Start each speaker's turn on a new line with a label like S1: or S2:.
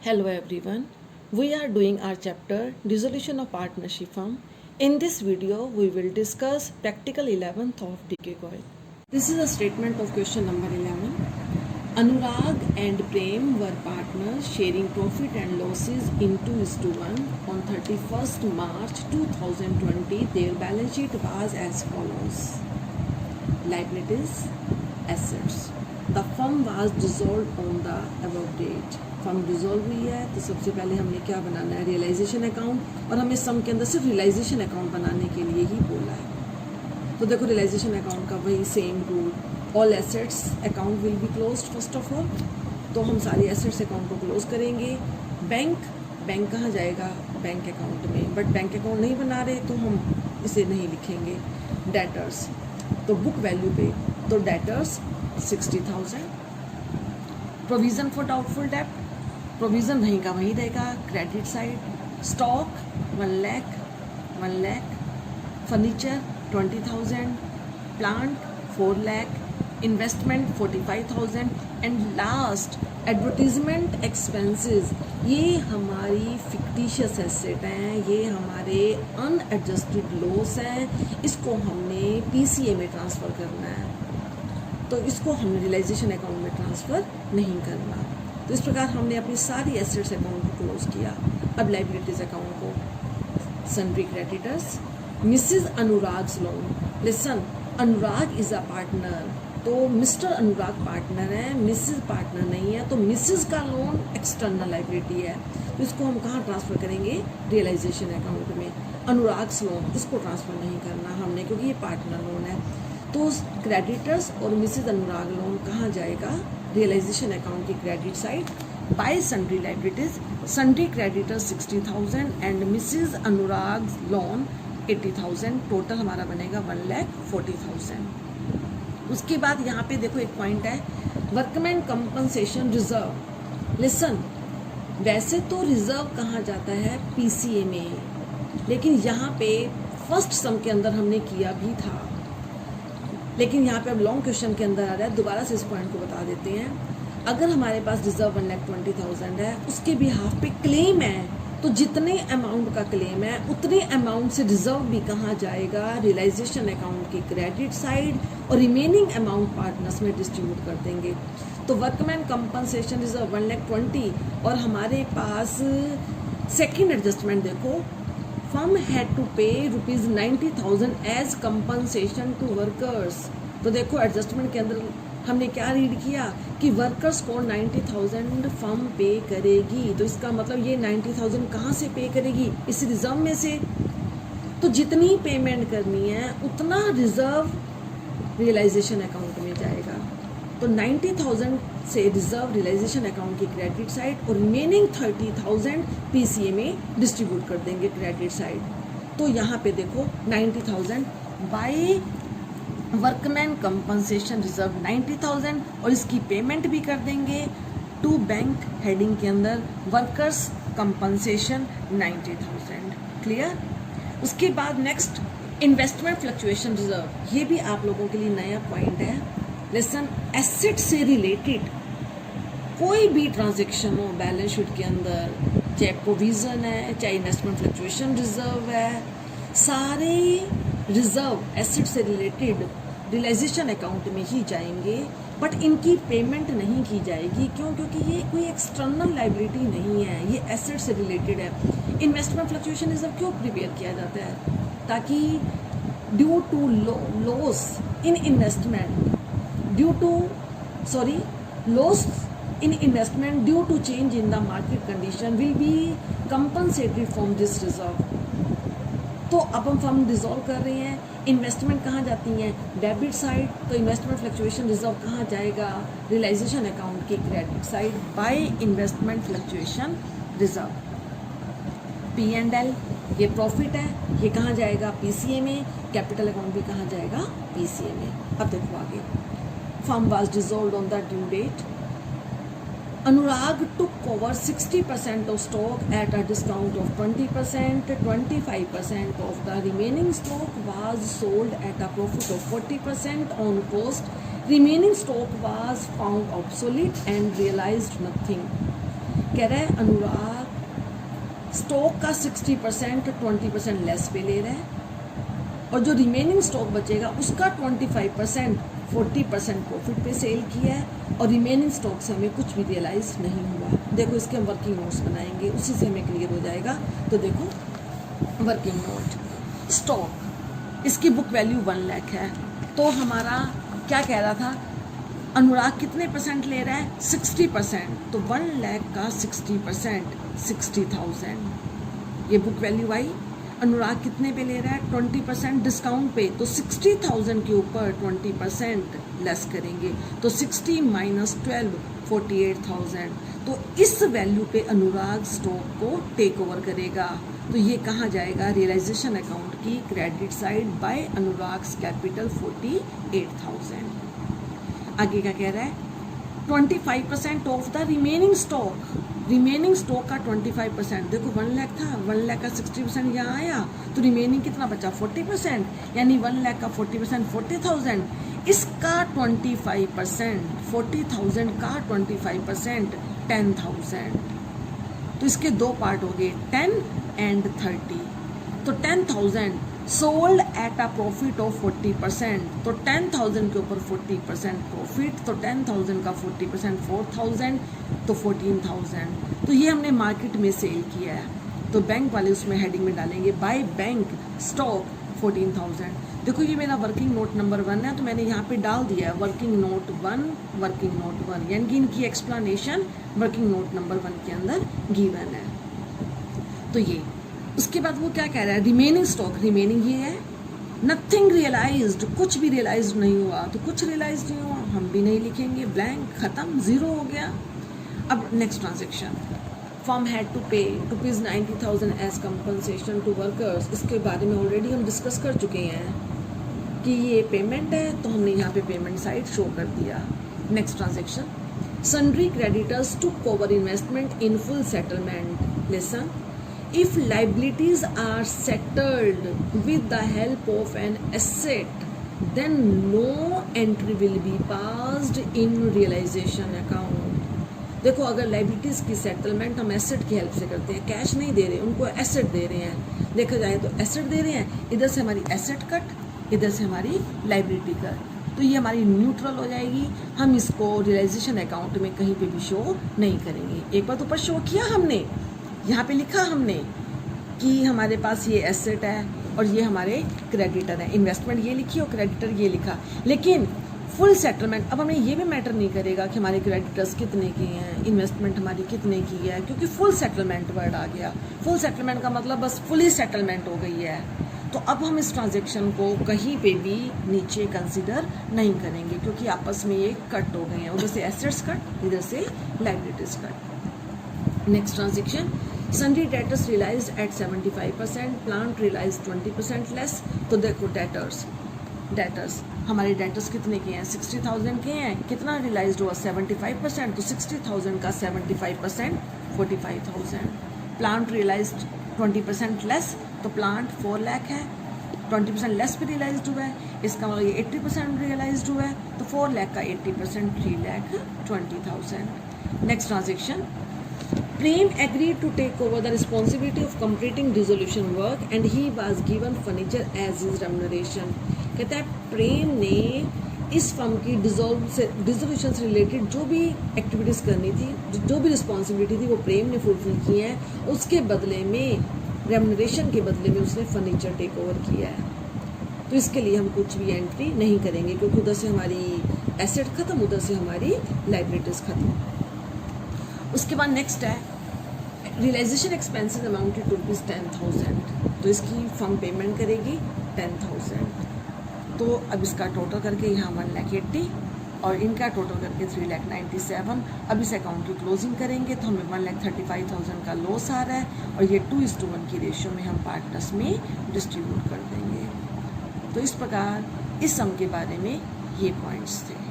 S1: Hello everyone. We are doing our chapter Dissolution of Partnership Firm. In this video, we will discuss practical 11th of DK Goyal. This is a statement of question number 11. Anurag and Prem were partners sharing profit and losses in 2:1 on 31st March 2020. Their balance sheet was as follows. Liabilities, assets. The firm was dissolved on the above date. Firm dissolve हुई है तो सबसे पहले हमने क्या बनाना है, realisation account, और हमें सम के अंदर सिर्फ रियलाइजेशन अकाउंट बनाने के लिए ही बोला है। तो देखो रियलाइजेशन अकाउंट का वही same rule, all assets account will be closed first of all. तो हम सारे एसेट्स अकाउंट को क्लोज करेंगे। बैंक कहाँ जाएगा, बैंक अकाउंट में, बट बैंक अकाउंट नहीं बना रहे तो हम इसे नहीं लिखेंगे। डेटर्स, तो बुक वैल्यू पे तो डेटर्स 60,000। प्रोविजन फॉर डाउटफुल डेप्ट, प्रोविज़न वहीं का वहीं रहेगा। Credit side, stock 1 lakh, furniture 20,000, plant 4 lakh, investment 45,000 and last advertisement expenses. ये हमारी फिक्टिशियस एसेट हैं, ये हमारे अनएडजस्टेड लॉस हैं। इसको हमने पीसीए में ट्रांसफ़र करना है, तो इसको हमने रियलाइजेशन अकाउंट में ट्रांसफ़र नहीं करना। तो इस प्रकार हमने अपनी सारी एसेट्स अकाउंट को क्लोज किया। अब लाइबिलिटीज अकाउंट को, sundry creditors, Mrs Anurag's loan. Listen, Anurag is a partner, तो मिस्टर अनुराग पार्टनर है, मिसेस पार्टनर नहीं है, तो मिसेस का लोन एक्सटर्नल लाइबिलिटी है, तो इसको हम कहाँ ट्रांसफ़र करेंगे, रियलाइजेशन अकाउंट में। अनुराग्स लोन इसको ट्रांसफ़र नहीं करना हमने क्योंकि ये पार्टनर लोन है। तो क्रेडिटर्स और मिसेस अनुराग लोन कहाँ जाएगा, रियलाइजेशन अकाउंट की credit side by sundry liabilities. Sundry creditors 60,000 and Mrs Anurag loan 80,000। Total हमारा बनेगा 1,40,000। उसके बाद यहाँ पे देखो एक पॉइंट है, वर्कमैन कंपनसेशन रिजर्व। लिसन, वैसे तो रिजर्व कहाँ जाता है, पीसीए में, लेकिन यहाँ पे फर्स्ट सम के अंदर हमने किया भी था, लेकिन यहाँ पे अब लॉन्ग क्वेश्चन के अंदर आ रहा है। दोबारा से इस पॉइंट को बता देते हैं। अगर हमारे पास रिजर्व 1,20,000 है, उसके भी हाफ पे क्लेम है, तो जितने अमाउंट का क्लेम है उतने अमाउंट से रिजर्व भी कहाँ जाएगा, रियलाइजेशन अकाउंट की क्रेडिट साइड, और रिमेनिंग अमाउंट पार्टनर्स में डिस्ट्रीब्यूट कर देंगे। तो वर्कमैन कंपनसेशन रिजर्व 1,20,000, और हमारे पास सेकेंड एडजस्टमेंट देखो, firm had to pay ₹90,000 as compensation to workers. तो देखो एडजस्टमेंट के अंदर हमने क्या रीड किया कि वर्कर्स को 90,000 फर्म पे करेगी, तो इसका मतलब ये 90,000 कहाँ से पे करेगी, इस रिजर्व में से। तो जितनी पेमेंट करनी है उतना रिजर्व रियलाइजेशन अकाउंट में जाएगा। तो 90,000 से रिजर्व रियलाइजेशन अकाउंट की क्रेडिट साइड, और रिमेनिंग 30,000 पीसीए में डिस्ट्रीब्यूट कर देंगे क्रेडिट साइड। तो यहाँ पे देखो 90,000 बाय वर्कमैन कंपनसेशन रिजर्व 90,000, और इसकी पेमेंट भी कर देंगे टू बैंक हेडिंग के अंदर वर्कर्स कंपनसेशन 90,000। क्लियर। उसके बाद नेक्स्ट इन्वेस्टमेंट फ्लक्चुएशन रिजर्व, ये भी आप लोगों के लिए नया पॉइंट है। लेसन, एसेट से रिलेटेड कोई भी ट्रांजेक्शन हो बैलेंस शीट के अंदर, चाहे प्रोविज़न है चाहे इन्वेस्टमेंट फ्लक्चुएशन रिजर्व है, सारे रिजर्व एसेट से रिलेटेड रियलाइजेशन अकाउंट में ही जाएंगे, बट इनकी पेमेंट नहीं की जाएगी। क्यों? क्योंकि ये कोई एक्सटर्नल लाइबिलिटी नहीं है, ये एसेट से रिलेटेड है। इन्वेस्टमेंट फ्लक्चुएशन रिजर्व क्यों प्रिपेयर किया जाता है, ताकि due to loss in investment loss in investment due to change in the market condition will be compensated from this reserve। तो अब हम फर्म डिजोल्व कर रहे हैं, इन्वेस्टमेंट कहाँ जाती हैं, डेबिट साइड, तो इन्वेस्टमेंट फ्लक्चुएशन रिजर्व कहाँ जाएगा, रियलाइजेशन अकाउंट की credit side by investment fluctuation reserve. P&L, ये प्रॉफिट है, ये कहाँ जाएगा, पीसीए में। कैपिटल अकाउंट भी कहाँ जाएगा, पीसीए में। अब देखो आगे, firm was dissolved on the due date. Anurag took over 60% of stock at a discount of 20%. 25% of the remaining stock was sold at a profit of 40% on cost. Remaining stock was found obsolete and realized nothing. कह रहा है अनुराग stock का 60% 20% less पे ले रहा है और जो रिमेनिंग स्टॉक बचेगा उसका 25% 40% प्रॉफिट पे सेल किया है और रिमेनिंग स्टॉक से हमें कुछ भी रियलाइज नहीं हुआ। देखो इसके हम वर्किंग नोट्स बनाएंगे, उसी से हमें क्लियर हो जाएगा। तो देखो वर्किंग नोट स्टॉक, इसकी बुक वैल्यू 1 लाख है। तो हमारा क्या कह रहा था, अनुराग कितने परसेंट ले रहा है, 60%। तो 1 लाख का 60% 60,000 ये बुक वैल्यू आई। अनुराग कितने पे ले रहा है, 20% डिस्काउंट पे, तो 60,000 के ऊपर 20% लेस करेंगे तो 60 माइनस 12 48,000। तो इस वैल्यू पे अनुराग स्टॉक को टेक ओवर करेगा। तो ये कहाँ जाएगा, रियलाइजेशन अकाउंट की credit side by Anurag's capital 48,000। आगे क्या कह रहा है, 25% of the remaining stock, remaining stock का 25%। देखो 1 लाख था, 1 लाख का 60% यहाँ आया तो रिमेनिंग कितना बचा, 40%, यानी 1 लाख का 40% 40,000, इसका 25% 40,000 का 25% 10,000। तो इसके दो पार्ट हो गए, 10 एंड 30। तो 10,000 sold at a profit of 40%। तो 10,000 के ऊपर 40% प्रॉफिट, तो 10,000 का 40% 4,000 तो 14,000। तो ये हमने मार्केट में सेल किया है। तो बैंक वाले उसमें हेडिंग में डालेंगे बाय बैंक स्टॉक 14,000। देखो ये मेरा वर्किंग नोट नंबर 1 है, तो मैंने यहाँ पे डाल दिया है वर्किंग नोट 1 वर्किंग नोट 1, यानी कि इनकी एक्सप्लेनेशन वर्किंग नोट नंबर 1 के अंदर गिवन है। तो ये उसके बाद वो क्या कह रहा है, रिमेनिंग स्टॉक, रिमेनिंग ये है, नथिंग रियलाइज्ड, कुछ भी रियलाइज नहीं हुआ। तो कुछ रियलाइज नहीं हुआ, हम भी नहीं लिखेंगे, ब्लैंक, खत्म, जीरो हो गया। अब next transaction, firm had to pay ₹90,000 as compensation to workers. इसके बारे में ऑलरेडी हम डिस्कस कर चुके हैं कि ये पेमेंट है, तो हमने यहाँ पे पेमेंट साइड शो कर दिया। Next transaction, sundry creditors took over investment in full settlement. Listen, if liabilities are settled with the help of an asset, then no entry will be passed in realization account। देखो अगर liabilities की settlement हम asset की help से करते हैं, cash नहीं दे रहे, उनको एसेट दे रहे हैं, देखा जाए तो एसेट दे रहे हैं, इधर से हमारी एसेट कट, इधर से हमारी लाइबिलिटी कट, तो ये हमारी न्यूट्रल हो जाएगी। हम इसको रियलाइजेशन अकाउंट में कहीं पे भी शो नहीं करेंगे। एक बार ऊपर शो किया हमने, यहाँ पे लिखा हमने कि हमारे पास ये एसेट है और ये हमारे क्रेडिटर है, इन्वेस्टमेंट ये लिखी और क्रेडिटर ये लिखा, लेकिन फुल सेटलमेंट अब हमें ये भी मैटर नहीं करेगा कि हमारे क्रेडिटर्स कितने की हैं, इन्वेस्टमेंट हमारी कितने की है, क्योंकि फुल सेटलमेंट वर्ड आ गया। फुल सेटलमेंट का मतलब बस फुली सेटलमेंट हो गई है। तो अब हम इस ट्रांजेक्शन को कहीं पे भी नीचे कंसिडर नहीं करेंगे, क्योंकि आपस में ये कट हो गए हैं, उधर से एसेट्स कट, इधर से liabilities cut. Next transaction, sundry debtors realised at 75%, plant realised 20% less. तो देखो डेटर्स हमारे डेटर्स कितने के हैं, 60,000 के हैं, कितना रियलाइज्ड हुआ 75%, तो 60,000 का 75% 45,000। प्लांट रियलाइज्ड 20% लेस, तो प्लांट 4 लाख है, 20% लेस पे रियलाइज्ड हुआ है, इसका मतलब ये 80% रियलाइज्ड हुआ है, तो 4 लाख का 80% 3,20,000। Next transaction, Prem agreed to take over the responsibility of completing dissolution work and he was given furniture as his remuneration। कहता है प्रेम ने इस फर्म की डिसोल्यूशन से रिलेटेड जो भी एक्टिविटीज़ करनी थी, जो भी रिस्पॉन्सिबिलिटी थी, वो प्रेम ने फुलफिल की है। उसके बदले में, रेमुनरेशन के बदले में उसने फर्नीचर टेक ओवर किया है। तो इसके लिए हम कुछ भी एंट्री नहीं करेंगे, क्योंकि उधर से हमारी एसेट खत्म, उधर से हमारी लाइबिलिटीज़ खत्म। उसके बाद नेक्स्ट है, रियलाइजेशन एक्सपेंसेस अमाउंटेड टू ₹10,000। तो इसकी फर्म पेमेंट करेगी 10,000। तो अब इसका टोटल करके यहाँ 1,80,000 और इनका टोटल करके 3,97,000। अब इस अकाउंट की क्लोजिंग करेंगे तो हमें 1,35,000 का लॉस आ रहा है और ये 2:1 की रेशियो में हम पार्टनर्स में डिस्ट्रीब्यूट कर देंगे। तो इस प्रकार इस सम के बारे में ये पॉइंट्स थे।